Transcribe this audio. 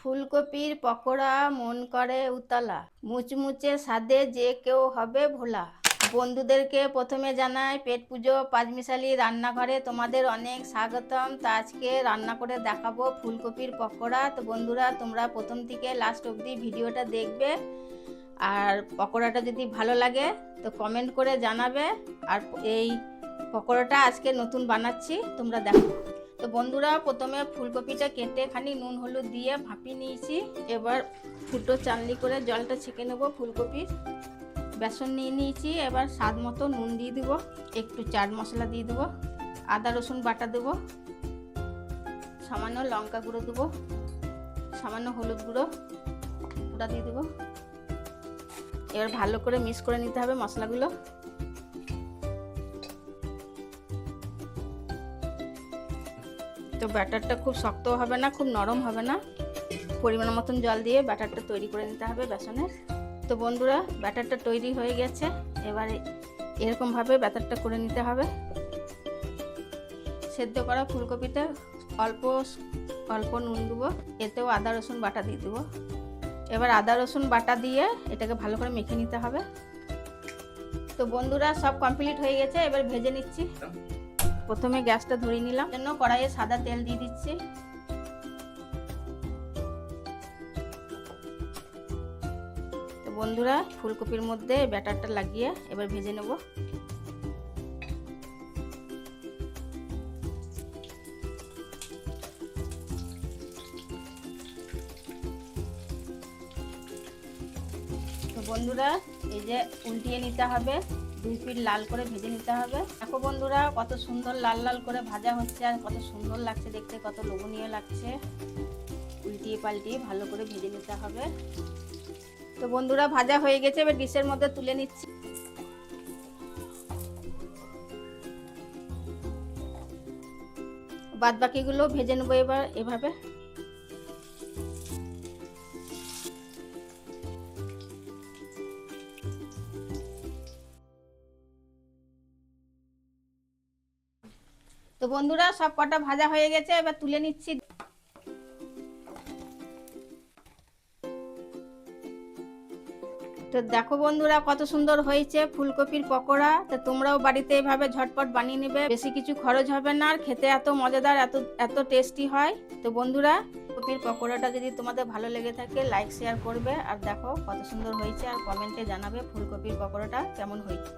ফুলকপির পকোড়া মন করে উতলা, মুচমুচে স্বাদে যে কেউ হবে ভোলা। বন্ধুদেরকে প্রথমে জানাই পেট পুজো পাঁচমিশালি রান্নাঘরে তোমাদের অনেক স্বাগতম। তো আজকে রান্না করে দেখাবো ফুলকপির পকোড়া। তো বন্ধুরা তোমরা প্রথম থেকে লাস্ট অবধি ভিডিওটা দেখবে, আর পকোড়াটা যদি ভালো লাগে তো কমেন্ট করে জানাবে। আর এই পকোড়াটা আজকে নতুন বানাচ্ছি, তোমরা দেখো। তো বন্ধুরা প্রথমে ফুলকপিটা কেটে খানিক নুন হলুদ দিয়ে ভাপিয়ে নিয়েছি। এবার ফুটো চালনি করে জলটা ছেঁকে নেবো। ফুলকপির বেসন নিয়ে নিয়েছি। এবার স্বাদ মতো নুন দিয়ে দেবো, একটু চাট মশলা দিয়ে দেবো, আদা রসুন বাটা দেবো, সামান্য লঙ্কা গুঁড়ো দেবো, সামান্য হলুদ গুঁড়ো ওটা দিয়ে দেবো। এবার ভালো করে মিক্স করে নিতে হবে মশলাগুলো। তো ব্যাটারটা খুব শক্ত হবে না, খুব নরম হবে না, পরিমাণ মতন জল দিয়ে ব্যাটারটা তৈরি করে নিতে হবে বেসনের। তো বন্ধুরা ব্যাটারটা তৈরি হয়ে গেছে। এবারে এরকমভাবে ব্যাটারটা করে নিতে হবে। সেদ্ধ করা ফুলকপিতে অল্প অল্প নুন দেবো, এতেও আদা রসুন বাটা দিয়ে দেবো। এবার আদা রসুন বাটা দিয়ে এটাকে ভালো করে মেখে নিতে হবে। তো বন্ধুরা সব কমপ্লিট হয়ে গেছে, এবার ভেজে নিচ্ছি। প্রথমে গ্যাসটা ধরিয়ে নিলাম, জন্য কড়াইয়ে সাদা তেল দিয়ে দিচ্ছি। তো বন্ধুরা ফুলকপির মধ্যে ব্যাটারটা লাগিয়ে এবার ভেজে নেব। তো বন্ধুরা এই যে উল্টিয়ে নিতে হবে, 2 পিঠ লাল করে ভেজে নিতে হবে। দেখো বন্ধুরা কত সুন্দর লাল লাল করে ভাজা হচ্ছে, আর কত সুন্দর লাগছে দেখতে, কত লোভনীয় লাগছে। উল্টিয়ে পাল্টিয়ে ভালো করে ভেজে নিতে হবে। তো বন্ধুরা ভাজা হয়ে গেছে, এবার ডিশের মধ্যে তুলে নিচ্ছি। বাদ বাকিগুলো ভেজে নেবো এবার এভাবে। তো বন্ধুরা সব কটা ভাজা হয়ে গেছে, এবার তুলে নিচ্ছি। তো দেখো বন্ধুরা কত সুন্দর হয়েছে ফুলকপির পকোড়া। তো তোমরাও বাড়িতে এভাবে ঝটপট বানিয়ে নেবে, বেশি কিছু খরচ হবে না, আর খেতে এত মজাদার, এত এত টেস্টি হয়। তো বন্ধুরা ফুলকপির পকোড়াটা যদি তোমাদের ভালো লেগে থাকে লাইক শেয়ার করবে, আর দেখো কত সুন্দর হয়েছে, আর কমেন্টে জানাবে ফুলকপির পকোড়াটা কেমন হয়েছে।